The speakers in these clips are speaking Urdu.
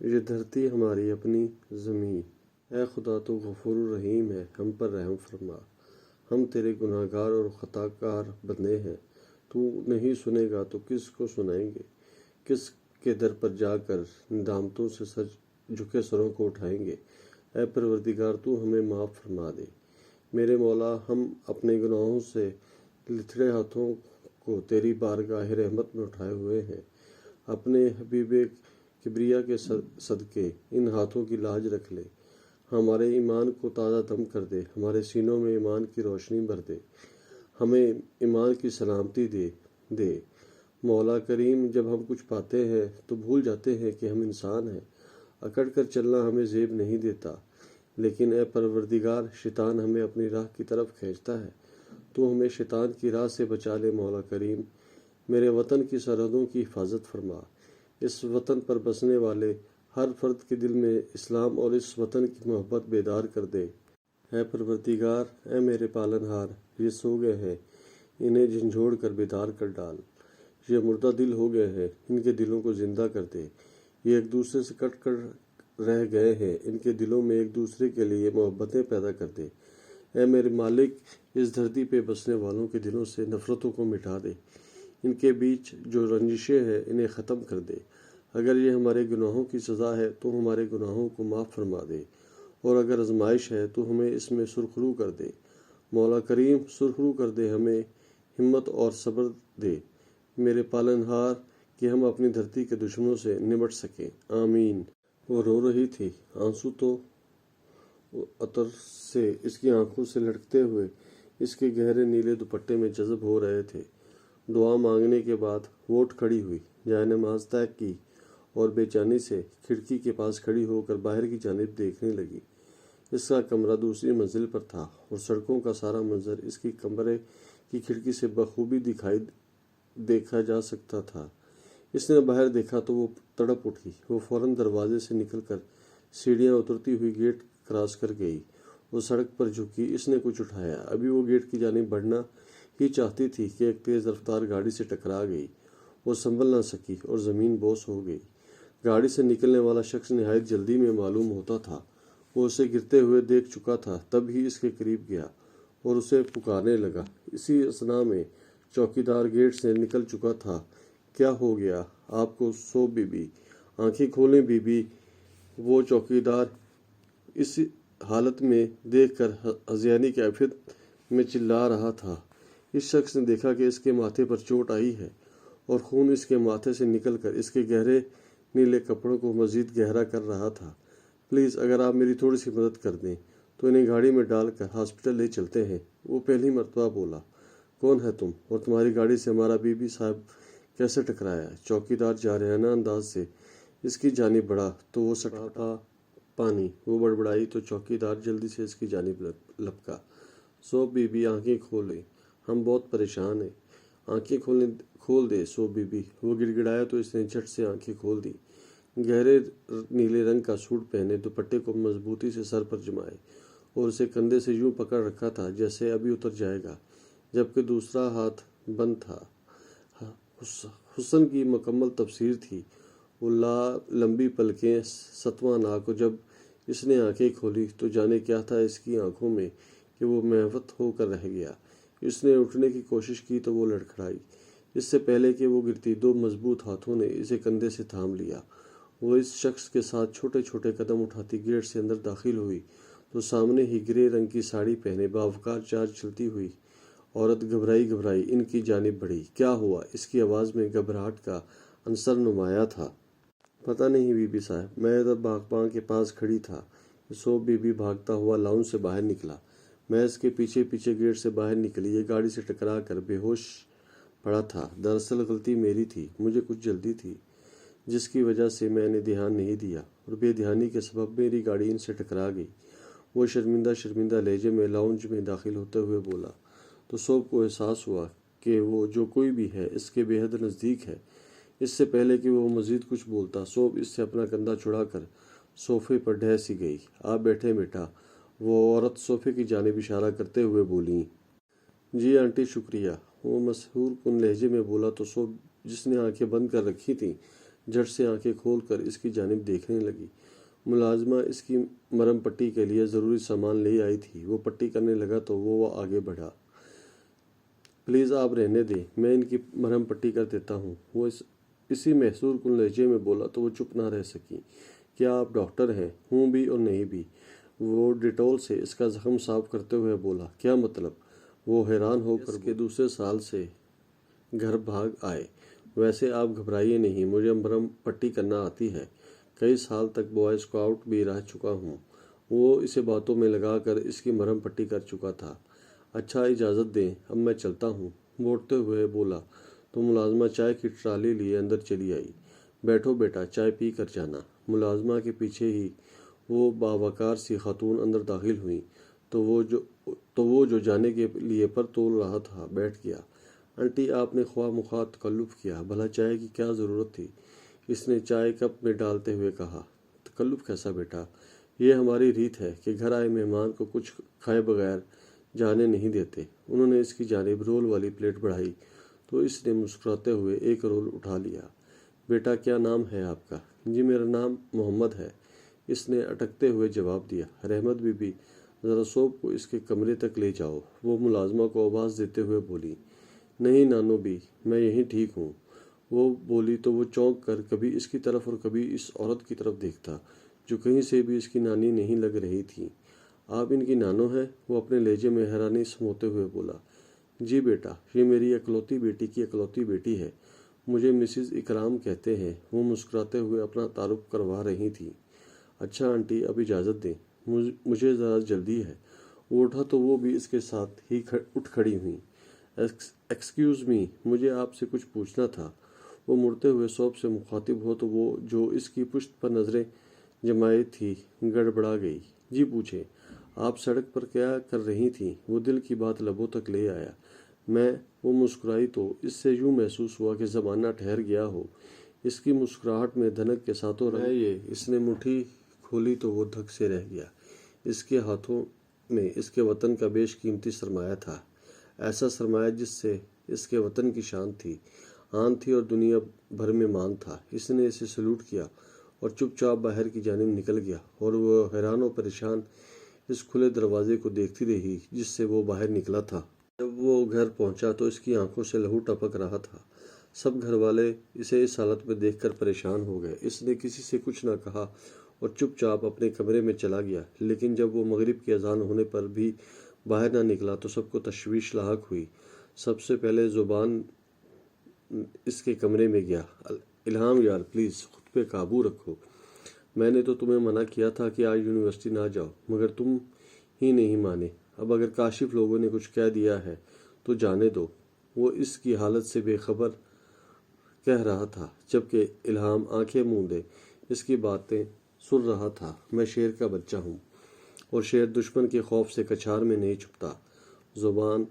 یہ دھرتی ہماری اپنی زمیں، اے خدا تو غفور الرحیم ہے، ہم پر رحم فرما۔ ہم تیرے گناہ گار اور خطا کار بندے ہیں، تو نہیں سنے گا تو کس کو سنائیں گے؟ کس کے در پر جا کر ندامتوں سے سر جھکے سروں کو اٹھائیں گے؟ اے پروردگار تو ہمیں معاف فرما دے۔ میرے مولا، ہم اپنے گناہوں سے لتھڑے ہاتھوں کو تیری بارگاہ رحمت میں اٹھائے ہوئے ہیں۔ اپنے حبیب کبریا کے صدقے ان ہاتھوں کی لاج رکھ لے، ہمارے ایمان کو تازہ دم کر دے، ہمارے سینوں میں ایمان کی روشنی بھر دے، ہمیں ایمان کی سلامتی دے۔ مولا کریم، جب ہم کچھ پاتے ہیں تو بھول جاتے ہیں کہ ہم انسان ہیں، اکڑ کر چلنا ہمیں زیب نہیں دیتا، لیکن اے پروردگار، شیطان ہمیں اپنی راہ کی طرف کھینچتا ہے، تو ہمیں شیطان کی راہ سے بچا لے۔ مولا کریم، میرے وطن کی سرحدوں کی حفاظت فرما، اس وطن پر بسنے والے ہر فرد کے دل میں اسلام اور اس وطن کی محبت بیدار کر دے۔ اے پروردگار، اے میرے پالن ہار، یہ سو گئے ہیں، انہیں جھنجھوڑ کر بیدار کر ڈال۔ یہ مردہ دل ہو گئے ہیں، ان کے دلوں کو زندہ کر دے۔ یہ ایک دوسرے سے کٹ کر رہ گئے ہیں، ان کے دلوں میں ایک دوسرے کے لیے محبتیں پیدا کر دے۔ اے میرے مالک، اس دھرتی پہ بسنے والوں کے دلوں سے نفرتوں کو مٹا دے، ان کے بیچ جو رنجشیں ہیں انہیں ختم کر دے۔ اگر یہ ہمارے گناہوں کی سزا ہے تو ہمارے گناہوں کو معاف فرما دے، اور اگر آزمائش ہے تو ہمیں اس میں سرخرو کر دے۔ مولا کریم، سرخرو کر دے، ہمیں ہمت اور صبر دے میرے پالن ہار، کہ ہم اپنی دھرتی کے دشمنوں سے نمٹ سکیں۔ آمین۔ وہ رو رہی تھی، آنسو تو عطر سے اس کی آنکھوں سے لڑکتے ہوئے اس کے گہرے نیلے دوپٹے میں جذب ہو رہے تھے۔ دعا مانگنے کے بعد وہ اٹھ کھڑی ہوئی، جائے نماز طے کی اور بے چینی سے کھڑکی کے پاس کھڑی ہو کر باہر کی جانب دیکھنے لگی۔ اس کا کمرہ دوسری منزل پر تھا اور سڑکوں کا سارا منظر اس کی کمرے کی کھڑکی سے بخوبی دیکھا جا سکتا تھا۔ اس نے باہر دیکھا تو وہ تڑپ اٹھی۔ وہ فوراً دروازے سے نکل کر سیڑھیاں اترتی ہوئی گیٹ کراس کر گئی۔ وہ سڑک پر جھکی، اس نے کچھ اٹھایا۔ ابھی وہ گیٹ کی جانب بڑھنا ہی چاہتی تھی کہ ایک تیز رفتار گاڑی سے ٹکرا گئی۔ وہ سنبھل نہ سکی اور زمین بوس ہو گئی۔ گاڑی سے نکلنے والا شخص نہایت جلدی میں معلوم ہوتا تھا۔ وہ اسے گرتے ہوئے دیکھ چکا تھا، تب ہی اس کے قریب گیا اور اسے پکارنے لگا۔ اسی اثنا میں چوکیدار گیٹ سے نکل چکا تھا۔ کیا ہو گیا آپ کو سوب بی بی؟ آنکھیں کھولیں بی بی۔ وہ چوکیدار اس حالت میں دیکھ کر ہذیانی کیفیت میں چلا رہا تھا۔ اس شخص نے دیکھا کہ اس کے ماتھے پر چوٹ آئی ہے اور خون اس کے ماتھے سے نکل کر اس کے گہرے نیلے کپڑوں کو مزید گہرا کر رہا تھا۔ پلیز اگر آپ میری تھوڑی سی مدد کر دیں تو انہیں گاڑی میں ڈال کر ہاسپٹل لے چلتے ہیں۔ وہ پہلی مرتبہ بولا۔ کون ہے تم اور تمہاری گاڑی سے ہمارا بی بی صاحب کیسے ٹکرایا؟ چوکیدار جارحانہ انداز سے اس کی جانب بڑھا تو وہ سٹا پانی۔ وہ بڑبڑائی تو چوکیدار جلدی سے اس کی جانب لپکا۔ سوب بی بی، آنکھیں کھولیں، ہم بہت پریشان ہیں۔ آنکھیں کھول دے سوب بی بی۔ وہ گڑ گڑایا تو اس نے جھٹ سے آنکھیں کھول دی۔ گہرے نیلے رنگ کا سوٹ پہنے، دوپٹے کو مضبوطی سے سر پر جمائے اور اسے کندھے سے یوں پکڑ رکھا تھا جیسے ابھی اتر جائے گا، جبکہ دوسرا ہاتھ بند تھا۔ حسن کی مکمل تفسیر تھی وہ لمبی پلکیں، ستواں ناک، اور جب اس نے آنکھیں کھولی تو جانے کیا تھا اس کی آنکھوں میں کہ وہ محوت ہو کر رہ گیا۔ اس نے اٹھنے کی کوشش کی تو وہ لڑکھڑائی۔ اس سے پہلے کہ وہ گرتی، دو مضبوط ہاتھوں نے اسے کندھے سے تھام لیا۔ وہ اس شخص کے ساتھ چھوٹے چھوٹے قدم اٹھاتی گیٹ سے اندر داخل ہوئی تو سامنے ہی گرے رنگ کی ساڑی پہنے باوقار چال چلتی ہوئی عورت گھبرائی ان کی جانب بڑھی۔ کیا ہوا؟ اس کی آواز میں گھبراہٹ کا عنصر نمایاں تھا۔ پتہ نہیں بی بی صاحب، میں ادھر باغباں کے پاس کھڑی تھا۔ سوب بی بی بھاگتا ہوا لاؤنج سے باہر نکلا۔ میں اس کے پیچھے پیچھے گیٹ سے باہر نکلی۔ یہ گاڑی سے ٹکرا کر بے ہوش پڑا تھا۔ دراصل غلطی میری تھی، مجھے کچھ جلدی تھی جس کی وجہ سے میں نے دھیان نہیں دیا اور بے دھیانی کے سبب میری گاڑی ان سے ٹکرا گئی۔ وہ شرمندہ لہجے میں لاؤنج میں داخل ہوتے ہوئے بولا تو سوب کو احساس ہوا کہ وہ جو کوئی بھی ہے اس کے بے حد نزدیک ہے۔ اس سے پہلے کہ وہ مزید کچھ بولتا، سوب اس سے اپنا کندھا چھڑا کر صوفے پر ڈھہ سی گئی۔ آپ بیٹھیں بیٹا، وہ عورت صوفے کی جانب اشارہ کرتے ہوئے بولی۔ جی آنٹی، شکریہ، وہ مسحور کن لہجے میں بولا تو سوب، جس نے آنکھیں بند کر رکھی تھیں، جھٹ سے آنکھیں کھول کر اس کی جانب دیکھنے لگی۔ ملازمہ اس کی مرہم پٹی کے لیے ضروری سامان لے آئی تھی۔ وہ پٹی کرنے لگا تو وہ آگے بڑھا۔ پلیز آپ رہنے دیں، میں ان کی مرہم پٹی کر دیتا ہوں۔ وہ اسی محصور کن لہجے میں بولا تو وہ چپ نہ رہ سکی۔ کیا آپ ڈاکٹر ہیں؟ ہوں بھی اور نہیں بھی۔ وہ ڈیٹول سے اس کا زخم صاف کرتے ہوئے بولا۔ کیا مطلب؟ وہ حیران ہو کر کے دوسرے سال سے گھر بھاگ آئے۔ ویسے آپ گھبرائیے نہیں، مجھے مرہم پٹی کرنا آتی ہے، کئی سال تک بوائے اسکاؤٹ بھی رہ چکا ہوں۔ وہ اسے باتوں میں لگا کر اس کی مرہم پٹی کر چکا تھا۔ اچھا اجازت دیں، اب میں چلتا ہوں، موڑتے ہوئے بولا تو ملازمہ چائے کی ٹرالی لیے اندر چلی آئی۔ بیٹھو بیٹا، چائے پی کر جانا۔ ملازمہ کے پیچھے ہی وہ باوقار سی خاتون اندر داخل ہوئیں تو وہ جو جانے کے لیے پر تول رہا تھا بیٹھ گیا۔ آنٹی، آپ نے خواہ مخواہ تکلف کیا، بھلا چائے کی کیا ضرورت تھی؟ اس نے چائے کپ میں ڈالتے ہوئے کہا۔ تکلف کیسا بیٹا؟ یہ ہماری ریت ہے کہ گھر آئے مہمان کو کچھ کھائے بغیر جانے نہیں دیتے۔ انہوں نے اس کی جانب رول والی پلیٹ بڑھائی تو اس نے مسکراتے ہوئے ایک رول اٹھا لیا۔ بیٹا کیا نام ہے آپ کا؟ جی میرا نام محمد ہے، اس نے اٹکتے ہوئے جواب دیا۔ رحمت بی بی، ذرا سوپ کو اس کے کمرے تک لے جاؤ، وہ ملازمہ کو آواز دیتے ہوئے بولی۔ نہیں نانو بھی، میں یہیں ٹھیک ہوں، وہ بولی تو وہ چونک کر کبھی اس کی طرف اور کبھی اس عورت کی طرف دیکھتا جو کہیں سے بھی اس کی نانی نہیں لگ رہی تھی۔ آپ ان کی نانو ہیں؟ وہ اپنے لہجے میں حیرانی سموتے ہوئے بولا۔ جی بیٹا، یہ میری اکلوتی بیٹی کی اکلوتی بیٹی ہے، مجھے مسز اکرام کہتے ہیں۔ وہ مسکراتے ہوئے اپنا تعارف کروا رہی تھی۔ اچھا آنٹی، اب اجازت دیں، مجھے ذرا جلدی ہے۔ وہ اٹھا تو وہ بھی اس کے ساتھ ہی اٹھ کھڑی ہوئیں۔ ایکسکیوز می، مجھے آپ سے کچھ پوچھنا تھا۔ وہ مڑتے ہوئے سوپ سے مخاطب ہو تو وہ جو اس کی پشت پر نظریں جمائے تھی گڑبڑا گئی۔ جی پوچھیں، آپ سڑک پر کیا کر رہی تھیں؟ وہ دل کی بات لبوں تک لے آیا۔ وہ مسکرائی تو اس سے یوں محسوس ہوا کہ زمانہ ٹھہر گیا ہو۔ اس کی مسکراہٹ میں دھنک کے ساتھوں اس نے مٹھی کھولی تو وہ دھک سے رہ گیا۔ اس کے ہاتھوں میں اس کے وطن کا بیش قیمتی سرمایہ تھا، ایسا سرمایہ جس سے اس کے وطن کی شان تھی، آن تھی اور دنیا بھر میں مان تھا۔ اس نے اسے سلوٹ کیا اور چپ چاپ باہر کی جانب نکل گیا اور وہ حیران و پریشان اس کھلے دروازے کو دیکھتی رہی جس سے وہ باہر نکلا تھا۔ جب وہ گھر پہنچا تو اس کی آنکھوں سے لہو ٹپک رہا تھا۔ سب گھر والے اسے اس حالت میں دیکھ کر پریشان ہو گئے۔ اس نے کسی سے کچھ نہ کہا اور چپ چاپ اپنے کمرے میں چلا گیا، لیکن جب وہ مغرب کی اذان ہونے پر بھی باہر نہ نکلا تو سب کو تشویش لاحق ہوئی۔ سب سے پہلے زبان اس کے کمرے میں گیا۔ الہام یار، پلیز خود پہ قابو رکھو، میں نے تو تمہیں منع کیا تھا کہ آج یونیورسٹی نہ جاؤ، مگر تم ہی نہیں مانے۔ اب اگر کاشف لوگوں نے کچھ کہہ دیا ہے تو جانے دو۔ وہ اس کی حالت سے بے خبر کہہ رہا تھا، جبکہ الہام آنکھیں موندے اس کی باتیں سن رہا تھا۔ میں شیر کا بچہ ہوں اور شیر دشمن کے خوف سے کچھار میں نہیں چھپتا۔ زبان،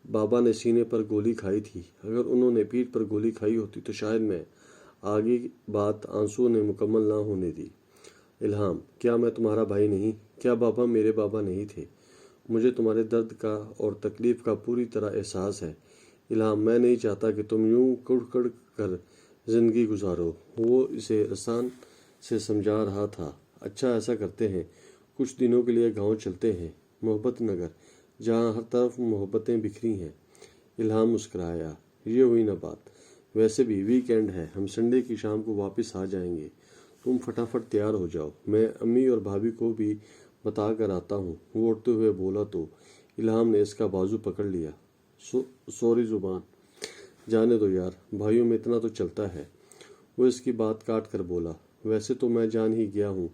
بابا نے سینے پر گولی کھائی تھی، اگر انہوں نے پیٹھ پر گولی کھائی ہوتی تو شاید میں آگے بات آنسو نے مکمل نہ ہونے دی۔ الہام، کیا میں تمہارا بھائی نہیں؟ کیا بابا میرے بابا نہیں تھے؟ مجھے تمہارے درد کا اور تکلیف کا پوری طرح احساس ہے۔ الہام، میں نہیں چاہتا کہ تم یوں کڑ کڑ کر زندگی گزارو۔ وہ اسے آسان سے سمجھا رہا تھا۔ اچھا ایسا کرتے ہیں، کچھ دنوں کے لیے گاؤں چلتے ہیں، محبت نگر، جہاں ہر طرف محبتیں بکھری ہیں۔ الہام مسکرایا۔ یہ ہوئی نہ بات، ویسے بھی ویک اینڈ ہے، ہم سنڈے کی شام کو واپس آ جائیں گے۔ تم فٹافٹ تیار ہو جاؤ، میں امی اور بھابھی کو بھی بتا کر آتا ہوں۔ وہ اٹھتے ہوئے بولا تو الہام نے اس کا بازو پکڑ لیا۔ سوری زبان، جانے دو یار، بھائیوں میں اتنا تو چلتا ہے۔ وہ اس کی بات کاٹ کر بولا، ویسے تو میں جان ہی گیا ہوں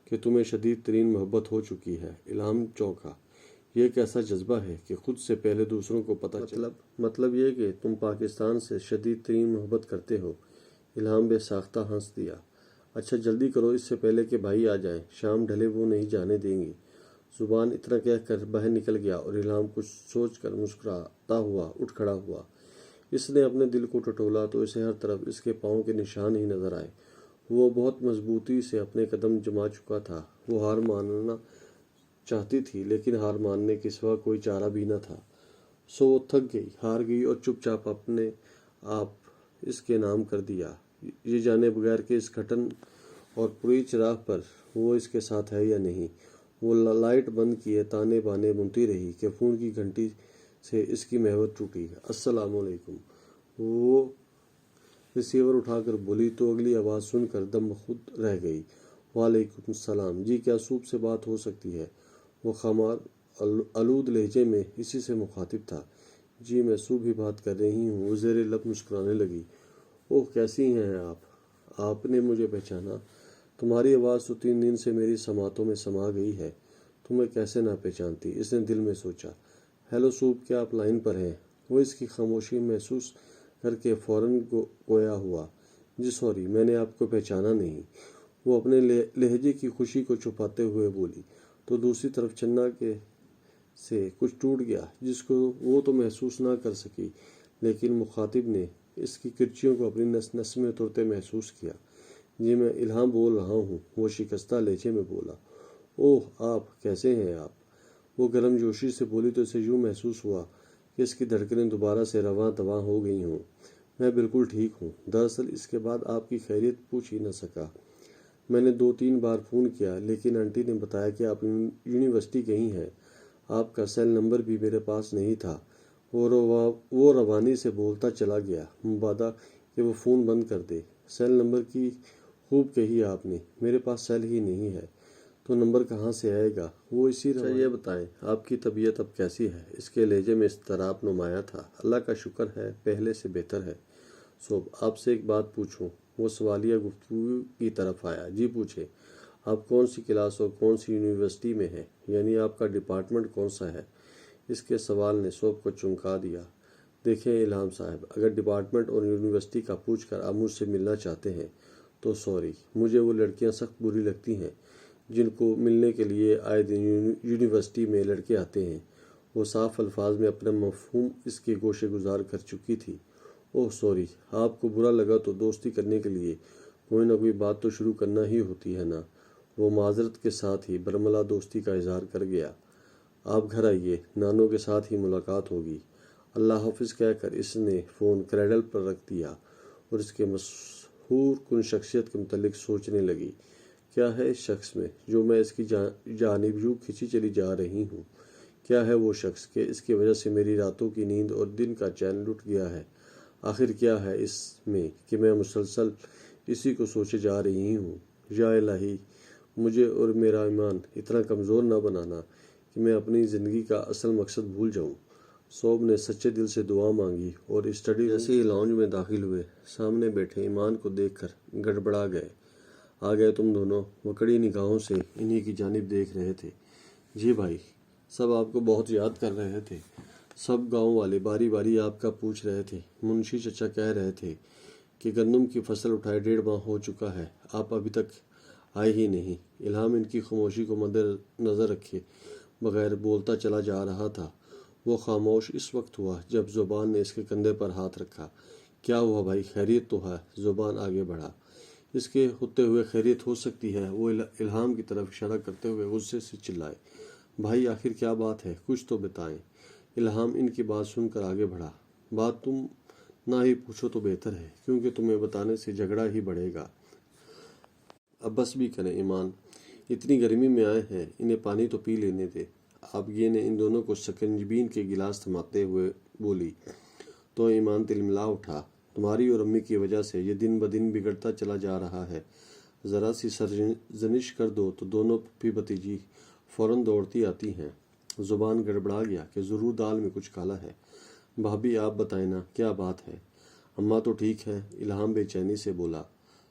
کہ تمہیں شدید ترین محبت ہو چکی ہے۔ الہام چونکا۔ یہ ایک ایسا جذبہ ہے کہ خود سے پہلے دوسروں کو پتہ چلا۔ مطلب یہ کہ تم پاکستان سے شدید ترین محبت کرتے ہو؟ الہام بے ساختہ ہنس دیا۔ اچھا جلدی کرو، اس سے پہلے کہ بھائی آ جائیں، شام ڈھلے وہ نہیں جانے دیں گی۔ زبان اتنا کہہ کر باہر نکل گیا اور الہام کچھ سوچ کر مسکراتا ہوا اٹھ کھڑا ہوا۔ اس نے اپنے دل کو ٹٹولا تو اسے ہر طرف اس کے پاؤں کے نشان ہی نظر آئے۔ وہ بہت مضبوطی سے اپنے قدم جما چکا تھا۔ وہ ہار ماننا چاہتی تھی لیکن ہار ماننے کے سوا کوئی چارہ بھی نہ تھا۔ سو وہ تھک گئی، ہار گئی اور چپ چاپ اپنے آپ اس کے نام کر دیا۔ یہ جانے بغیر کہ اس گھٹن اور پوری چراغ پر وہ اس کے ساتھ ہے یا نہیں۔ وہ لائٹ بند کیے تانے بانے بنتی رہی کہ فون کی گھنٹی سے اس کی محبت ٹوٹی۔ السلام علیکم، وہ ریسیور اٹھا کر بولی تو اگلی آواز سن کر دم خود رہ گئی۔ وعلیکم السلام جی، کیا سوپ سے بات ہو سکتی ہے؟ وہ خمار آلود لہجے میں اسی سے مخاطب تھا۔ جی میں سوپ ہی بات کر رہی ہوں۔ وہ زیر لب مسکرانے لگی۔ اوہ کیسی ہیں آپ نے مجھے پہچانا؟ تمہاری آواز تو 3 دن سے میری سماعتوں میں سما گئی ہے، تمہیں کیسے نہ پہچانتی؟ اس نے دل میں سوچا۔ ہیلو سوپ، کیا آپ لائن پر ہیں؟ وہ اس کی خاموشی محسوس کر کے فوراً گویا ہوا۔ جی سوری، میں نے آپ کو پہچانا نہیں۔ وہ اپنے لہجے کی خوشی کو چھپاتے ہوئے بولی تو دوسری طرف چنا کے سے کچھ ٹوٹ گیا جس کو وہ تو محسوس نہ کر سکی، لیکن مخاطب نے اس کی کرچیوں کو اپنی نس نس میں اترتے محسوس کیا۔ جی میں الہام بول رہا ہوں، وہ شکستہ لہجے میں بولا۔ اوہ آپ کیسے ہیں آپ؟ وہ گرم جوشی سے بولی تو اسے یوں محسوس ہوا کہ اس کی دھڑکنیں دوبارہ سے رواں دواں ہو گئی ہوں۔ میں بالکل ٹھیک ہوں، دراصل اس کے بعد آپ کی خیریت پوچھ ہی نہ سکا۔ میں نے 2-3 بار فون کیا لیکن آنٹی نے بتایا کہ آپ یونیورسٹی گئی ہیں۔ آپ کا سیل نمبر بھی میرے پاس نہیں تھا۔ وہ روانی سے بولتا چلا گیا، مبادا کہ وہ فون بند کر دے۔ سیل نمبر کی خوب کہی آپ نے، میرے پاس سیل ہی نہیں ہے تو نمبر کہاں سے آئے گا؟ وہ اسی یہ بتائیں آپ کی طبیعت اب کیسی ہے؟ اس کے لہجے میں اضطراب نمایاں تھا۔ اللہ کا شکر ہے، پہلے سے بہتر ہے۔ آپ سے ایک بات پوچھوں؟ وہ سوالیہ گفتگو کی طرف آیا۔ جی پوچھے۔ آپ کون سی کلاس اور کون سی یونیورسٹی میں ہیں؟ یعنی آپ کا ڈپارٹمنٹ کون سا ہے؟ اس کے سوال نے سوپ کو چونکا دیا۔ دیکھیں الہام صاحب، اگر ڈپارٹمنٹ اور یونیورسٹی کا پوچھ کر آپ مجھ سے ملنا چاہتے ہیں تو سوری، مجھے وہ لڑکیاں سخت بری لگتی ہیں جن کو ملنے کے لیے آئے دن یونیورسٹی میں لڑکے آتے ہیں۔ وہ صاف الفاظ میں اپنا مفہوم اس کے گوشے گزار کر چکی تھی۔ اوہ سوری، آپ کو برا لگا تو دوستی کرنے کے لیے کوئی نہ کوئی بات تو شروع کرنا ہی ہوتی ہے نا۔ وہ معذرت کے ساتھ ہی برملا دوستی کا اظہار کر گیا۔ آپ گھر آئیے، نانوں کے ساتھ ہی ملاقات ہوگی۔ اللہ حافظ کہہ کر اس نے فون کریڈل پر رکھ دیا اور اس کے مسحور کن شخصیت کے متعلق سوچنے لگی۔ کیا ہے اس شخص میں جو میں اس کی جانب یوں کھینچی چلی جا رہی ہوں؟ کیا ہے وہ شخص کہ اس کی وجہ سے میری راتوں کی نیند اور دن کا چین لٹ گیا ہے؟ آخر کیا ہے اس میں کہ میں مسلسل اسی کو سوچے جا رہی ہوں؟ یا الہی، مجھے اور میرا ایمان اتنا کمزور نہ بنانا کہ میں اپنی زندگی کا اصل مقصد بھول جاؤں۔ صوب نے سچے دل سے دعا مانگی اور اسٹڈی جیسے ہی لاؤنج میں داخل ہوئے، سامنے بیٹھے ایمان کو دیکھ کر گڑبڑا گئے۔ آ گئے تم دونوں؟ وہ کڑی نگاہوں سے انہی کی جانب دیکھ رہے تھے۔ جی بھائی، سب آپ کو بہت یاد کر رہے تھے۔ سب گاؤں والے باری باری آپ کا پوچھ رہے تھے۔ منشی چچا کہہ رہے تھے کہ گندم کی فصل اٹھائے 1.5 ماہ ہو چکا ہے، آپ ابھی تک آئے ہی نہیں۔ الہام ان کی خاموشی کو مد نظر رکھے بغیر بولتا چلا جا رہا تھا۔ وہ خاموش اس وقت ہوا جب زبان نے اس کے کندھے پر ہاتھ رکھا۔ کیا ہوا بھائی، خیریت تو ہے؟ زبان آگے بڑھا۔ اس کے ہوتے ہوئے خیریت ہو سکتی ہے؟ وہ الہام کی طرف اشارہ کرتے ہوئے غصے سے چلائے۔ بھائی آخر کیا بات ہے، کچھ تو بتائیں۔ الہام ان کی بات سن کر آگے بڑھا۔ بات تم نہ ہی پوچھو تو بہتر ہے، کیونکہ تمہیں بتانے سے جھگڑا ہی بڑھے گا۔ اب بس بھی کریں ایمان، اتنی گرمی میں آئے ہیں، انہیں پانی تو پی لینے دے۔ آپ یہ نے ان دونوں کو سکنجبین کے گلاس تھماتے ہوئے بولی تو ایمان تلملا اٹھا۔ تمہاری اور امی کی وجہ سے یہ دن بدن بگڑتا چلا جا رہا ہے۔ ذرا سی سرزنش کر دو تو دونوں پھپھی بھتیجی فوراً دوڑتی آتی ہیں۔ زبان گڑبڑا گیا کہ ضرور دال میں کچھ کالا ہے۔ بھابھی آپ بتائیں نا، کیا بات ہے؟ اماں تو ٹھیک ہے، الہام بے چینی سے بولا۔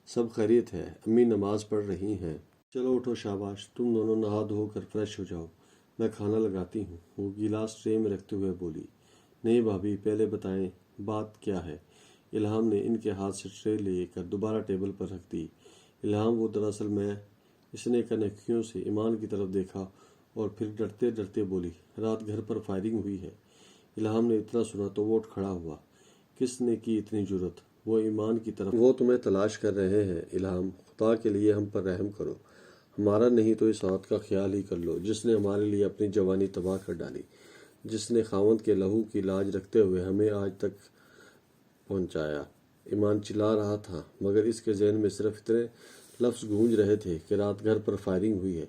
سب خیریت ہے، امی نماز پڑھ رہی ہیں۔ چلو اٹھو، شاباش، تم دونوں نہا دھو کر فریش ہو جاؤ، میں کھانا لگاتی ہوں۔ وہ گلاس ٹرے میں رکھتے ہوئے بولی۔ نہیں بھابھی، پہلے بتائیں بات کیا ہے؟ الہام نے ان کے ہاتھ سے ٹرے لے کر دوبارہ ٹیبل پر رکھ دی۔ الہام، وہ دراصل میں، اس نے کنکھیوں سے ایمان کی طرف دیکھا اور پھر ڈرتے ڈرتے بولی، رات گھر پر فائرنگ ہوئی ہے۔ الہام نے اتنا سنا تو وہ اٹھ کھڑا ہوا۔ کس نے کی اتنی جرأت؟ وہ ایمان کی طرف۔ وہ تمہیں تلاش کر رہے ہیں الہام، خدا کے لیے ہم پر رحم کرو، ہمارا نہیں تو اس عورت کا خیال ہی کر لو جس نے ہمارے لیے اپنی جوانی تباہ کر ڈالی، جس نے خاوند کے لہو کی لاج رکھتے ہوئے ہمیں آج تک پہنچایا۔ ایمان چلا رہا تھا، مگر اس کے ذہن میں صرف اتنے لفظ گونج رہے تھے کہ رات گھر پر فائرنگ ہوئی ہے۔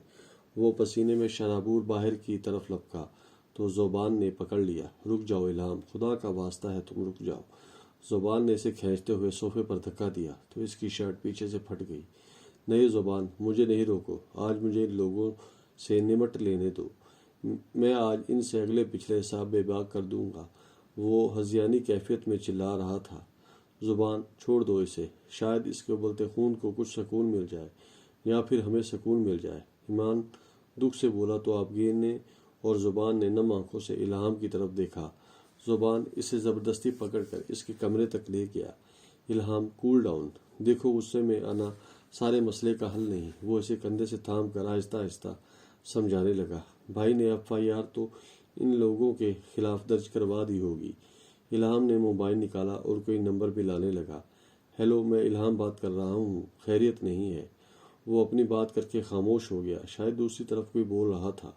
وہ پسینے میں شرابور باہر کی طرف لپکا تو زبان نے پکڑ لیا۔ رک جاؤ الہام، خدا کا واسطہ ہے تم رک جاؤ۔ زبان نے اسے کھینچتے ہوئے صوفے پر دھکا دیا تو اس کی شرٹ پیچھے سے پھٹ گئی۔ نہیں زبان، مجھے نہیں روکو، آج مجھے ان لوگوں سے نمٹ لینے دو۔ میں آج ان سے اگلے پچھلے حساب بے باک کر دوں گا۔ وہ ہذیانی کیفیت میں چلا رہا تھا۔ زبان، چھوڑ دو اسے، شاید اس کے ابلتے خون کو کچھ سکون مل جائے، یا پھر ہمیں سکون مل جائے۔ ایمان دکھ سے بولا تو آبگیر نے، اور زبان نے نم آنکھوں سے الہام کی طرف دیکھا۔ زبان اسے زبردستی پکڑ کر اس کے کمرے تک لے گیا۔ الہام، کول ڈاؤن، دیکھو غصے میں آنا سارے مسئلے کا حل نہیں۔ وہ اسے کندھے سے تھام کر آہستہ آہستہ سمجھانے لگا۔ بھائی نے FIR تو ان لوگوں کے خلاف درج کروا دی ہوگی۔ الہام نے موبائل نکالا اور کوئی نمبر بھی لانے لگا۔ ہیلو، میں الہام بات کر رہا ہوں، خیریت نہیں ہے؟ وہ اپنی بات کر کے خاموش ہو گیا، شاید دوسری طرف کوئی بول رہا تھا۔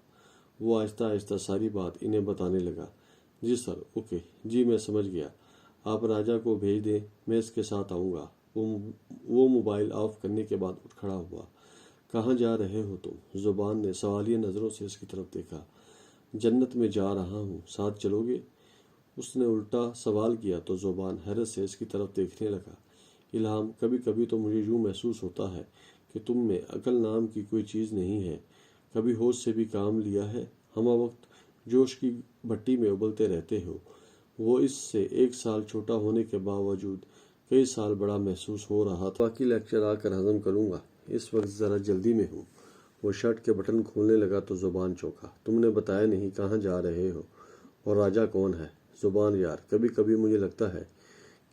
وہ آہستہ آہستہ ساری بات انہیں بتانے لگا۔ جی سر، اوکے، جی میں سمجھ گیا، آپ راجا کو بھیج دیں، میں اس کے ساتھ آؤں گا۔ وہ موبائل آف کرنے کے بعد اٹھ کھڑا ہوا۔ کہاں جا رہے ہو تم؟ زبان نے سوالیہ نظروں سے اس کی طرف دیکھا۔ جنت میں جا رہا ہوں، ساتھ چلو گے؟ اس نے الٹا سوال کیا تو زبان حیرت سے اس کی طرف دیکھنے لگا۔ الہام، کبھی کبھی تو مجھے یوں محسوس ہوتا ہے کہ تم میں عقل نام کی کوئی چیز نہیں ہے۔ کبھی ہوش سے بھی کام لیا ہے؟ ہمہ وقت جوش کی بھٹی میں ابلتے رہتے ہو۔ وہ اس سے 1 سال چھوٹا ہونے کے باوجود کئی سال بڑا محسوس ہو رہا تھا۔ باقی لیکچر آ کر ہضم کروں گا، اس وقت ذرا جلدی میں ہوں۔ وہ شرٹ کے بٹن کھولنے لگا تو زبان چونکا۔ تم نے بتایا نہیں کہاں جا رہے ہو، اور راجا کون ہے؟ زبان، یار کبھی کبھی مجھے لگتا ہے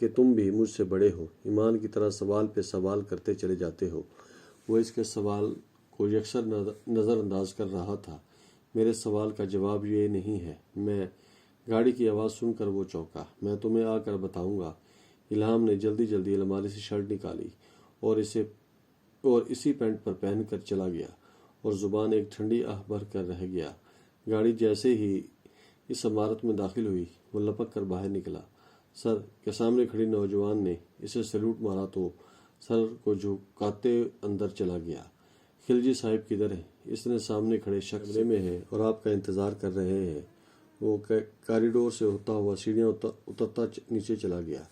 کہ تم بھی مجھ سے بڑے ہو، ایمان کی طرح سوال پہ سوال کرتے چلے جاتے ہو۔ وہ اس کے سوال کو یکسر نظر انداز کر رہا تھا۔ میرے سوال کا جواب یہ نہیں ہے۔ میں گاڑی کی آواز سن کر وہ چونکا۔ میں تمہیں آ کر بتاؤں گا۔ الہام نے جلدی جلدی الماری سے شرٹ نکالی اور اسی پینٹ پر پہن کر چلا گیا، اور زبان ایک ٹھنڈی آہ بھر کر رہ گیا۔ گاڑی جیسے ہی اس عمارت میں داخل ہوئی وہ لپک کر باہر نکلا۔ سر کے سامنے کھڑی نوجوان نے اسے سیلوٹ مارا تو سر کو جھکاتے اندر چلا گیا۔ خلجی صاحب کدھر ہیں؟ اس نے سامنے کھڑے شخص میں ہے اور آپ کا انتظار کر رہے ہیں۔ وہ کاریڈور سے ہوتا ہوا سیڑھیاں اترتا نیچے چلا گیا۔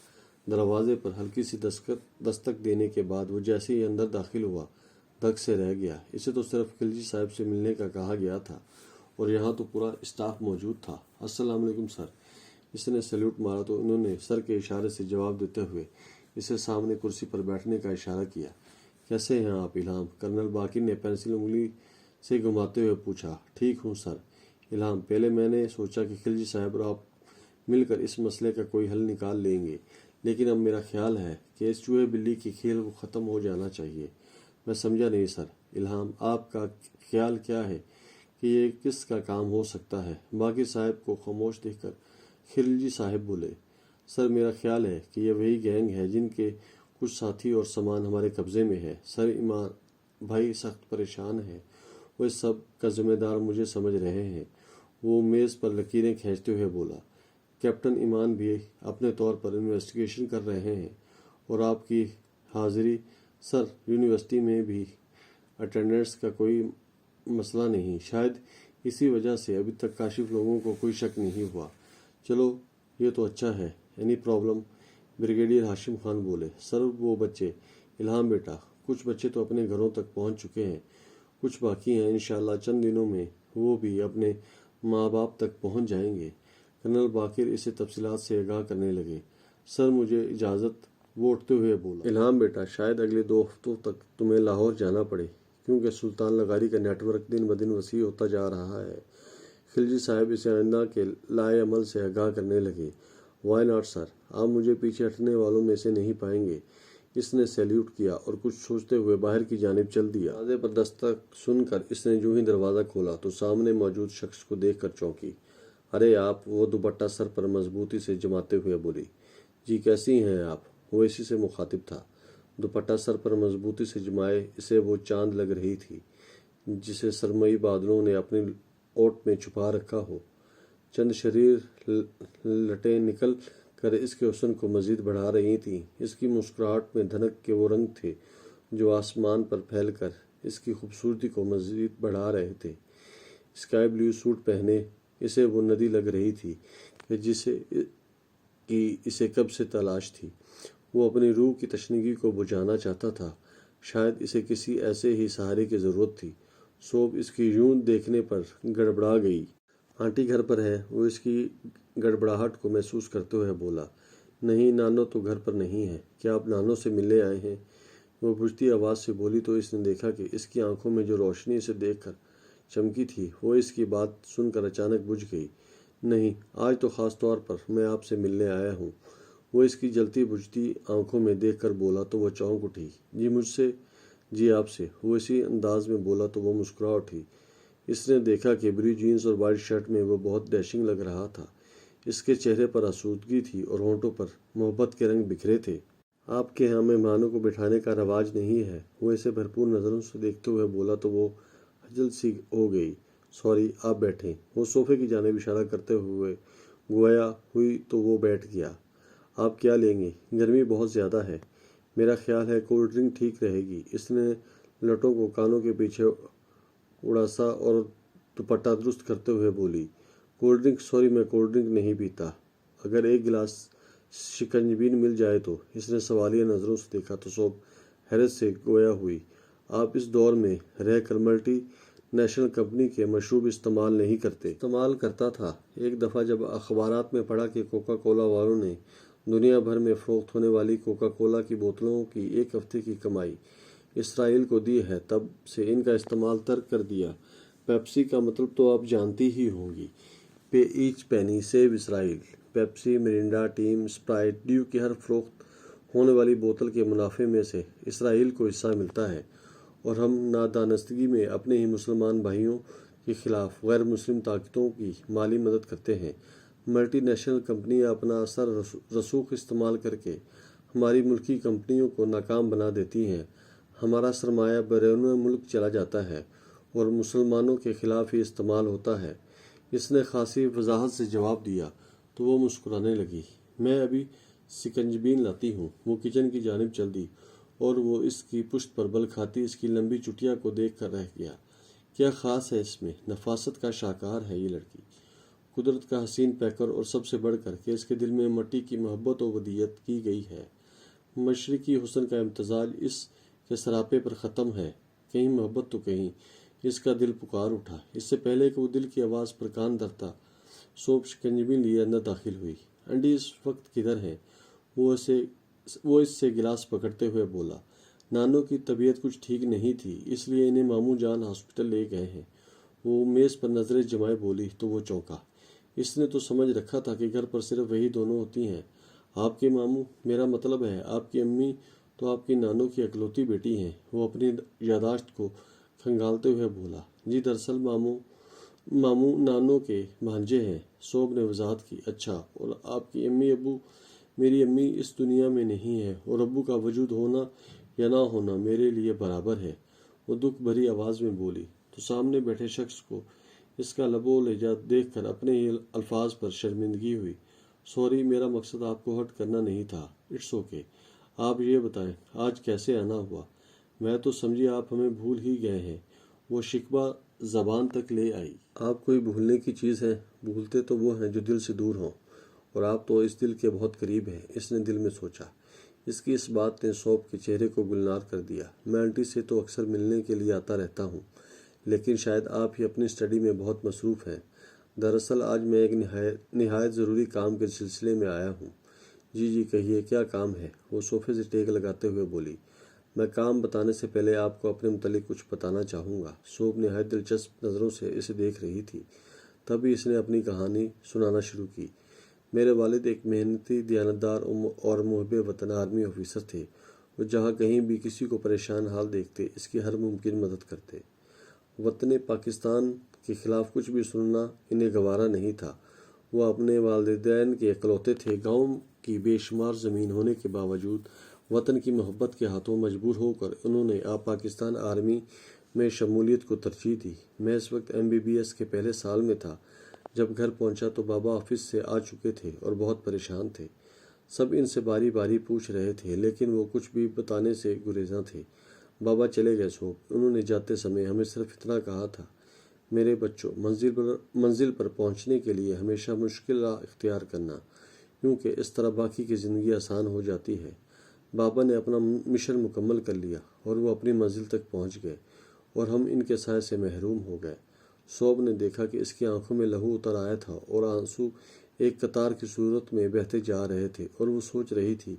دروازے پر ہلکی سی دستک دینے کے بعد وہ جیسے ہی اندر داخل ہوا دھک سے رہ گیا۔ اسے تو صرف خلجی صاحب سے ملنے کا کہا گیا تھا، اور یہاں تو پورا اسٹاف موجود تھا۔ السلام علیکم سر۔ اس نے سیلوٹ مارا تو انہوں نے سر کے اشارے سے جواب دیتے ہوئے اسے سامنے کرسی پر بیٹھنے کا اشارہ کیا۔ کیسے ہیں آپ الہام؟ کرنل باقر نے پینسل انگلی سے گھماتے ہوئے پوچھا۔ ٹھیک ہوں سر۔ الہام، پہلے میں نے سوچا کہ خلجی صاحب اور آپ مل کر اس مسئلے کا کوئی حل نکال لیں گے، لیکن اب میرا خیال ہے کہ اس چوہے بلی کی کھیل کو ختم ہو جانا چاہیے۔ میں سمجھا نہیں سر۔ الہام، آپ کا خیال کیا ہے کہ یہ کس کا کام ہو سکتا ہے؟ باقر صاحب کو خاموش دیکھ کر خلجی صاحب بولے۔ سر میرا خیال ہے کہ یہ وہی گینگ ہے جن کے کچھ ساتھی اور سامان ہمارے قبضے میں ہے۔ سر ایمان بھائی سخت پریشان ہے، وہ اس سب کا ذمہ دار مجھے سمجھ رہے ہیں۔ وہ میز پر لکیریں کھینچتے ہوئے بولا۔ کیپٹن ایمان بھی اپنے طور پر انویسٹیگیشن کر رہے ہیں، اور آپ کی حاضری سر یونیورسٹی میں بھی اٹینڈنس کا کوئی مسئلہ نہیں، شاید اسی وجہ سے ابھی تک کاشف لوگوں کو کوئی شک نہیں ہوا۔ چلو یہ تو اچھا ہے۔ Any problem? بریگیڈیئر ہاشم خان بولے۔ سر وہ بچے، الہام بیٹا، کچھ بچے تو اپنے گھروں تک پہنچ چکے ہیں، کچھ باقی ہیں، انشاءاللہ چند دنوں میں وہ بھی اپنے ماں باپ تک پہنچ جائیں گے۔ کرنل باقر اسے تفصیلات سے آگاہ کرنے لگے۔ سر مجھے اجازت؟ وہ اٹھتے ہوئے بولا۔ الہام بیٹا، شاید اگلے 2 ہفتوں تک تمہیں لاہور جانا پڑے، کیونکہ سلطان لغاری کا نیٹ ورک دن بدن وسیع ہوتا جا رہا ہے۔ خلجی صاحب اسے آئندہ کے لائے عمل سے آگاہ کرنے لگے۔ وائی ناٹ سر، آپ مجھے پیچھے ہٹنے والوں میں سے نہیں پائیں گے۔ اس نے سیلیوٹ کیا اور کچھ سوچتے ہوئے باہر کی جانب چل دیا۔ دروازے پر دستک سن کر اس نے جو ہی دروازہ کھولا تو سامنے موجود شخص کو دیکھ کر چونکی۔ ارے آپ! وہ دوپٹہ سر پر مضبوطی سے جماتے ہوئے بولی۔ جی کیسی ہیں آپ؟ وہ اسی سے مخاطب تھا۔ دوپٹہ سر پر مضبوطی سے جمائے اسے وہ چاند لگ رہی تھی جسے سرمئی بادلوں نے اپنی اوٹ میں چھپا رکھا ہو۔ چند شریر لٹیں نکل کر اس کے حسن کو مزید بڑھا رہی تھیں۔ اس کی مسکراہٹ میں دھنک کے وہ رنگ تھے جو آسمان پر پھیل کر اس کی خوبصورتی کو مزید بڑھا رہے تھے۔ اسکائی بلیو سوٹ پہنے اسے وہ ندی لگ رہی تھی کہ اسے کب سے تلاش تھی۔ وہ اپنی روح کی تشنگی کو بجھانا چاہتا تھا، شاید اسے کسی ایسے ہی سہارے کی ضرورت تھی۔ سوب اس کی یوں دیکھنے پر گڑبڑا گئی۔ آنٹی گھر پر ہے؟ وہ اس کی گڑبڑاہٹ کو محسوس کرتے ہوئے بولا۔ نہیں، نانو تو گھر پر نہیں ہے۔ کیا آپ نانو سے ملنے آئے ہیں؟ وہ بجھتی آواز سے بولی تو اس نے دیکھا کہ اس کی آنکھوں میں جو روشنی اسے دیکھ کر چمکی تھی وہ اس کی بات سن کر اچانک بجھ گئی۔ نہیں، آج تو خاص طور پر میں آپ سے ملنے آیا ہوں۔ وہ اس کی جلتی بجھتی آنکھوں میں دیکھ کر بولا تو وہ چونک اٹھی۔ جی مجھ سے؟ جی آپ سے۔ وہ اسی انداز میں بولا تو وہ مسکرا اٹھی۔ اس نے دیکھا کہ بلو جینز اور وائٹ شرٹ میں وہ بہت ڈیشنگ لگ رہا تھا۔ اس کے چہرے پر آسودگی تھی اور ہونٹوں پر محبت کے رنگ بکھرے تھے۔ آپ کے ہاں مہمانوں کو بٹھانے کا رواج نہیں ہے؟ وہ اسے بھرپور نظروں سے دیکھتے ہوئے بولا تو وہ خجل سی ہو گئی۔ سوری، آپ بیٹھیں۔ وہ صوفے کی جانب اشارہ کرتے ہوئے گویا ہوئی تو وہ بیٹھ گیا۔ آپ کیا لیں گے؟ گرمی بہت زیادہ ہے۔ میرا خیال ہے کولڈ ڈرنک ٹھیک رہے گی۔ اس نے لٹوں کو کانوں کے پیچھے اڑاسا اور دوپٹہ درست کرتے ہوئے بولی۔ Cold drink? سوری، میں کولڈ ڈرنک نہیں پیتا۔ اگر ایک گلاس شکنجبین مل جائے تو؟ اس نے سوالیہ نظروں سے دیکھا تو سوب حیرت سے گویا ہوئی۔ آپ اس دور میں رہ کر ملٹی نیشنل کمپنی کے مشروب استعمال نہیں کرتے؟ استعمال کرتا تھا۔ ایک دفعہ جب اخبارات میں پڑھا کہ کوکا کولا والوں نے دنیا بھر میں فروخت ہونے والی کوکا کولا کی بوتلوں کی ایک ہفتے کی کمائی اسرائیل کو دی ہے، تب سے ان کا استعمال ترک کر دیا۔ پیپسی کا مطلب تو آپ جانتی ہی ہوں گی۔ Pay each penny save Israel. Pepsi, Mirinda, team, Sprite, Dew کی ہر فروخت ہونے والی بوتل کے منافع میں سے اسرائیل کو حصہ ملتا ہے، اور ہم نادانستگی میں اپنے ہی مسلمان بھائیوں کے خلاف غیر مسلم طاقتوں کی مالی مدد کرتے ہیں۔ ملٹی نیشنل کمپنیاں اپنا اثر رسوخ استعمال کر کے ہماری ملکی کمپنیوں کو ناکام بنا دیتی ہیں۔ ہمارا سرمایہ بیرون ملک چلا جاتا ہے اور مسلمانوں کے خلاف ہی استعمال ہوتا ہے۔ اس نے خاصی وضاحت سے جواب دیا تو وہ مسکرانے لگی۔ میں ابھی سکنجبین لاتی ہوں۔ وہ کچن کی جانب چل دی اور وہ اس کی پشت پر بل کھاتی اس کی لمبی چٹیا کو دیکھ کر رہ گیا۔ کیا خاص ہے اس میں؟ نفاست کا شاہکار ہے یہ لڑکی، قدرت کا حسین پیکر، اور سب سے بڑھ کر کہ اس کے دل میں مٹی کی محبت و ودیت کی گئی ہے۔ مشرقی حسن کا امتزاج اس کے سراپے پر ختم ہے۔ کہیں محبت تو کہیں۔ اس کا دل پکار اٹھا۔ اس سے پہلے کہ وہ دل کی آواز پر کان دھرتا، سوپ شکنجبین لیے اندر داخل ہوئی۔ انڈی اس وقت کدھر ہے؟ وہ اس سے گلاس پکڑتے ہوئے بولا۔ نانو کی طبیعت کچھ ٹھیک نہیں تھی، اس لیے انہیں ماموں جان ہاسپٹل لے گئے ہیں۔ وہ میز پر نظریں جمائے بولی تو وہ چونکا۔ اس نے تو سمجھ رکھا تھا کہ گھر پر صرف وہی دونوں ہوتی ہیں۔ آپ کے ماموں؟ میرا مطلب ہے آپ کی امی تو آپ کی نانو کی اکلوتی بیٹی ہیں۔ وہ اپنی یادداشت کو کھنگالتے ہوئے بولا۔ جی دراصل ماموں نانو کے بھانجے ہیں۔ سوب نے وضاحت کی۔ اچھا، اور آپ کی امی ابو؟ میری امی اس دنیا میں نہیں ہے اور ابو کا وجود ہونا یا نہ ہونا میرے لیے برابر ہے، وہ دکھ بھری آواز میں بولی تو سامنے بیٹھے شخص کو اس کا لب و لہجہ دیکھ کر اپنے ہی الفاظ پر شرمندگی ہوئی۔ سوری، میرا مقصد آپ کو ہرٹ کرنا نہیں تھا۔ It's okay. آپ یہ بتائیں آج کیسے آنا ہوا؟ میں تو سمجھی آپ ہمیں بھول ہی گئے ہیں۔ وہ شکوہ زبان تک لے آئی۔ آپ کوئی بھولنے کی چیز ہے؟ بھولتے تو وہ ہیں جو دل سے دور ہوں، اور آپ تو اس دل کے بہت قریب ہیں۔ اس نے دل میں سوچا۔ اس کی اس بات نے سوپ کے چہرے کو گلنار کر دیا۔ میں آنٹی سے تو اکثر ملنے کے لیے آتا رہتا ہوں، لیکن شاید آپ ہی اپنی اسٹڈی میں بہت مصروف ہیں۔ دراصل آج میں ایک نہایت ضروری کام کے سلسلے میں آیا ہوں۔ جی کہیے، کیا کام ہے؟ وہ صوفے سے ٹیک لگاتے ہوئے بولی۔ میں کام بتانے سے پہلے آپ کو اپنے متعلق کچھ بتانا چاہوں گا۔ سوپ نہایت دلچسپ نظروں سے اسے دیکھ رہی تھی۔ تبھی اس نے اپنی کہانی سنانا شروع کی۔ میرے والد ایک محنتی، دیانتدار اور محب وطن آرمی آفیسر تھے۔ وہ جہاں کہیں بھی کسی کو پریشان حال دیکھتے اس کی ہر ممکن مدد کرتے۔ وطن پاکستان کے خلاف کچھ بھی سننا انہیں گوارا نہیں تھا۔ وہ اپنے والدین کے اکلوتے تھے۔ گاؤں کی بے شمار زمین ہونے کے باوجود وطن کی محبت کے ہاتھوں مجبور ہو کر انہوں نے پاکستان آرمی میں شمولیت کو ترجیح دی۔ میں اس وقت MBBS کے پہلے سال میں تھا۔ جب گھر پہنچا تو بابا آفس سے آ چکے تھے اور بہت پریشان تھے۔ سب ان سے باری باری پوچھ رہے تھے لیکن وہ کچھ بھی بتانے سے گریزاں تھے۔ بابا چلے گئے صوب۔ انہوں نے جاتے سمے ہمیں صرف اتنا کہا تھا، میرے بچوں، منزل پر پہنچنے کے لیے ہمیشہ مشکل راہ اختیار کرنا، کیونکہ اس طرح باقی کی زندگی آسان ہو جاتی ہے۔ بابا نے اپنا مشن مکمل کر لیا اور وہ اپنی منزل تک پہنچ گئے اور ہم ان کے سائے سے محروم ہو گئے۔ صوب نے دیکھا کہ اس کی آنکھوں میں لہو اتر آیا تھا اور آنسو ایک قطار کی صورت میں بہتے جا رہے تھے، اور وہ سوچ رہی تھی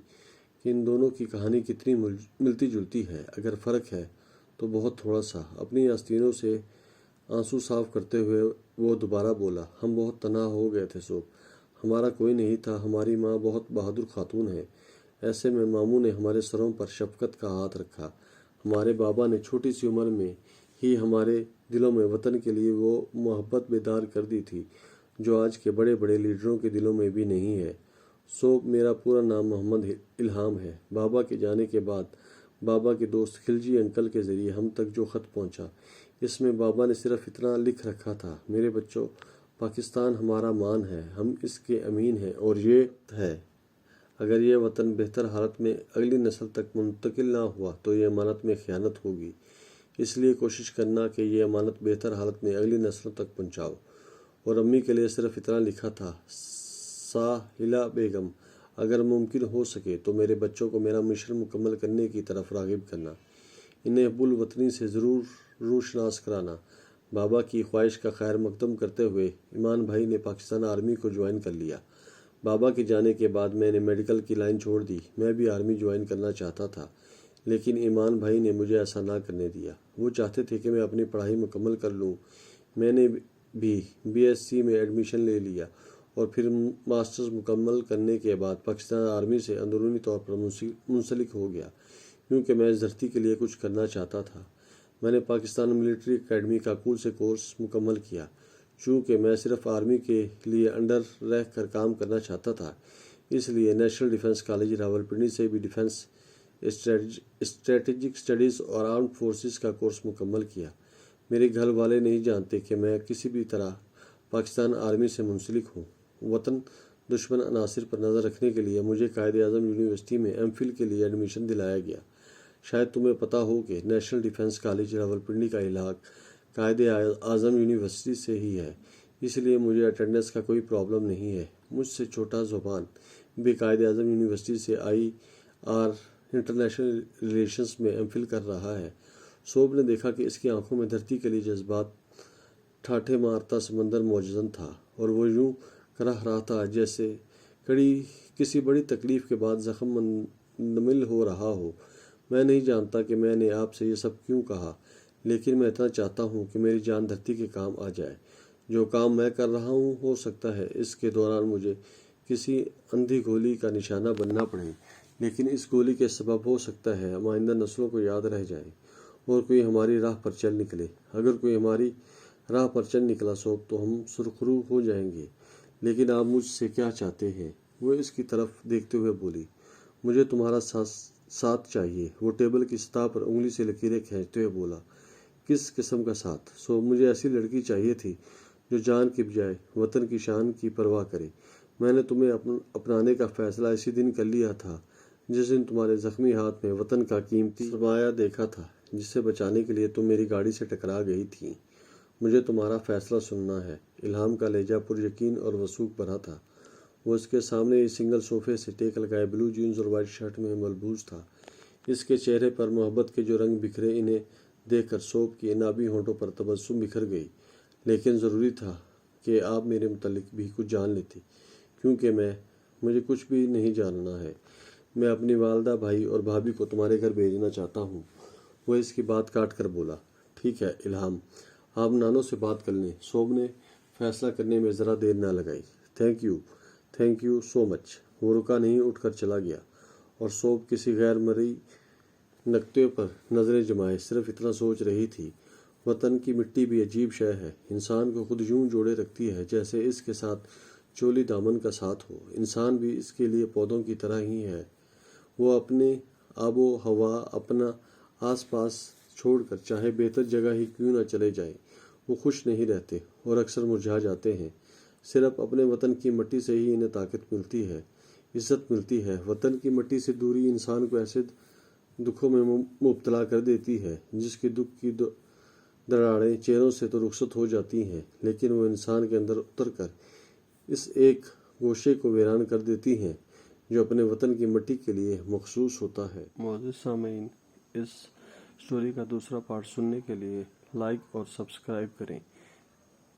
کہ ان دونوں کی کہانی کتنی ملتی جلتی ہے۔ اگر فرق ہے تو بہت تھوڑا سا۔ اپنی آستینوں سے آنسو صاف کرتے ہوئے وہ دوبارہ بولا، ہم بہت تنہا ہو گئے تھے صوب، ہمارا کوئی نہیں تھا۔ ہماری ماں بہت بہادر خاتون ہے۔ ایسے میں ماموں نے ہمارے سروں پر شفقت کا ہاتھ رکھا۔ ہمارے بابا نے چھوٹی سی عمر میں ہی ہمارے دلوں میں وطن کے لیے وہ محبت بیدار کر دی تھی جو آج کے بڑے بڑے لیڈروں کے دلوں میں بھی نہیں ہے۔ صوب، میرا پورا نام محمد الہام ہے۔ بابا کے جانے کے بعد بابا کے دوست خلجی انکل کے ذریعے ہم تک جو خط پہنچا، اس میں بابا نے صرف اتنا لکھ رکھا تھا، میرے بچوں، پاکستان ہمارا مان ہے، ہم اس کے امین ہیں، اور یہ ہے، اگر یہ وطن بہتر حالت میں اگلی نسل تک منتقل نہ ہوا تو یہ امانت میں خیانت ہوگی۔ اس لیے کوشش کرنا کہ یہ امانت بہتر حالت میں اگلی نسلوں تک پہنچاؤ۔ اور امی کے لیے صرف اتنا لکھا تھا، ساحلہ بیگم، اگر ممکن ہو سکے تو میرے بچوں کو میرا مشن مکمل کرنے کی طرف راغب کرنا، انہیں حب الوطنی سے ضرور روشناس کرانا۔ بابا کی خواہش کا خیر مقدم کرتے ہوئے ایمان بھائی نے پاکستان آرمی کو جوائن کر لیا۔ بابا کے جانے کے بعد میں نے میڈیکل کی لائن چھوڑ دی۔ میں بھی آرمی جوائن کرنا چاہتا تھا، لیکن ایمان بھائی نے مجھے ایسا نہ کرنے دیا۔ وہ چاہتے تھے کہ میں اپنی پڑھائی مکمل کر لوں۔ میں نے بھی BSc میں ایڈمیشن لے لیا اور پھر ماسٹرز مکمل کرنے کے بعد پاکستان آرمی سے اندرونی طور پر منسلک ہو گیا، کیونکہ میں اس دھرتی کے لیے کچھ کرنا چاہتا تھا۔ میں نے پاکستان ملٹری اکیڈمی کاکول سے کورس مکمل کیا۔ چونکہ میں صرف آرمی کے لیے انڈر رہ کر کام کرنا چاہتا تھا، اس لیے نیشنل ڈیفنس کالج راولپنڈی سے بھی ڈیفنس اسٹریٹجک اسٹڈیز اور آرمڈ فورسز کا کورس مکمل کیا۔ میرے گھر والے نہیں جانتے کہ میں کسی بھی طرح پاکستان آرمی سے منسلک ہوں۔ وطن دشمن عناصر پر نظر رکھنے کے لیے مجھے قائد اعظم یونیورسٹی میں M.Phil کے لیے ایڈمیشن دلایا گیا۔ شاید تمہیں پتہ ہو کہ نیشنل ڈیفنس کالج راولپنڈی کا علاقہ قائد اعظم یونیورسٹی سے ہی ہے، اس لیے مجھے اٹینڈنس کا کوئی پرابلم نہیں ہے۔ مجھ سے چھوٹا زبان بھی قائد اعظم یونیورسٹی سے IR انٹرنیشنل ریلیشنز میں M.Phil کر رہا ہے۔ صوب نے دیکھا کہ اس کی آنکھوں میں دھرتی کے لیے جذبات ٹھاٹھے مارتا سمندر موجزن تھا، اور وہ یوں کرہ رہا تھا جیسے کسی بڑی تکلیف کے بعد زخم منمل ہو رہا ہو۔ میں نہیں جانتا کہ میں نے آپ سے یہ سب کیوں کہا، لیکن میں اتنا چاہتا ہوں کہ میری جان دھرتی کے کام آ جائے۔ جو کام میں کر رہا ہوں، ہو سکتا ہے اس کے دوران مجھے کسی اندھی گولی کا نشانہ بننا پڑے، لیکن اس گولی کے سبب ہو سکتا ہے ہم آئندہ نسلوں کو یاد رہ جائیں اور کوئی ہماری راہ پر چل نکلے۔ اگر کوئی ہماری راہ پر چل نکلا صوب تو ہم سرخرو ہو جائیں گے۔ لیکن آپ مجھ سے کیا چاہتے ہیں؟ وہ اس کی طرف دیکھتے ہوئے بولی، مجھے تمہارا ساتھ چاہیے۔ وہ ٹیبل کی سطح پر انگلی سے لکیریں کھینچتے ہوئے بولا، کس قسم کا ساتھ؟ صوب، مجھے ایسی لڑکی چاہیے تھی جو جان کی بجائے وطن کی شان کی پرواہ کرے۔ میں نے تمہیں اپنانے کا فیصلہ اسی دن کر لیا تھا جس دن تمہارے زخمی ہاتھ میں وطن کا قیمتی سرمایہ دیکھا تھا، جسے بچانے کے لیے تم میری گاڑی سے ٹکرا گئی تھی۔ مجھے تمہارا فیصلہ سننا ہے۔ الہام کا لہجہ پر یقین اور وثوق بھرا تھا۔ وہ اس کے سامنے ہی سنگل صوفے سے ٹیک لگائے بلو جینز اور وائٹ شرٹ میں ملبوس تھا۔ اس کے چہرے پر محبت کے جو رنگ بکھرے، انہیں دیکھ کر صوب کی انابی ہونٹوں پر تبسم بکھر گئی۔ لیکن ضروری تھا کہ آپ میرے متعلق بھی کچھ جان لیتے، کیونکہ مجھے کچھ بھی نہیں جاننا ہے۔ میں اپنی والدہ، بھائی اور بھابھی کو تمہارے گھر بھیجنا چاہتا ہوں۔ وہ اس کی بات کاٹ کر بولا، ٹھیک ہے الہام، آپ نانو سے بات کر لیں۔ صوب نے فیصلہ کرنے میں ذرا دیر نہ لگائی۔ تھینک یو سو مچ۔ وہ رکا نہیں، اٹھ کر چلا گیا، اور صوب کسی غیر مرئی نقطے پر نظریں جمائے صرف اتنا سوچ رہی تھی، وطن کی مٹی بھی عجیب شے ہے، انسان کو خود یوں جوڑے رکھتی ہے جیسے اس کے ساتھ چولی دامن کا ساتھ ہو۔ انسان بھی اس کے لیے پودوں کی طرح ہی ہے، وہ اپنے آب و ہوا، اپنا آس پاس چھوڑ کر چاہے بہتر جگہ ہی کیوں نہ چلے جائیں، وہ خوش نہیں رہتے اور اکثر مرجھا جاتے ہیں۔ صرف اپنے وطن کی مٹی سے ہی انہیں طاقت ملتی ہے۔ عزت ملتی ہے۔ وطن کی مٹی سے دوری انسان کو ایسے دکھوں میں مبتلا کر دیتی ہے جس کی دکھ کی دراڑیں چہروں سے تو رخصت ہو جاتی ہیں، لیکن وہ انسان کے اندر اتر کر اس ایک گوشے کو ویران کر دیتی ہیں جو اپنے وطن کی مٹی کے لیے مخصوص ہوتا ہے۔ معزز سامعین، اس سٹوری کا دوسرا پارٹ سننے کے لیے لائک اور سبسکرائب کریں۔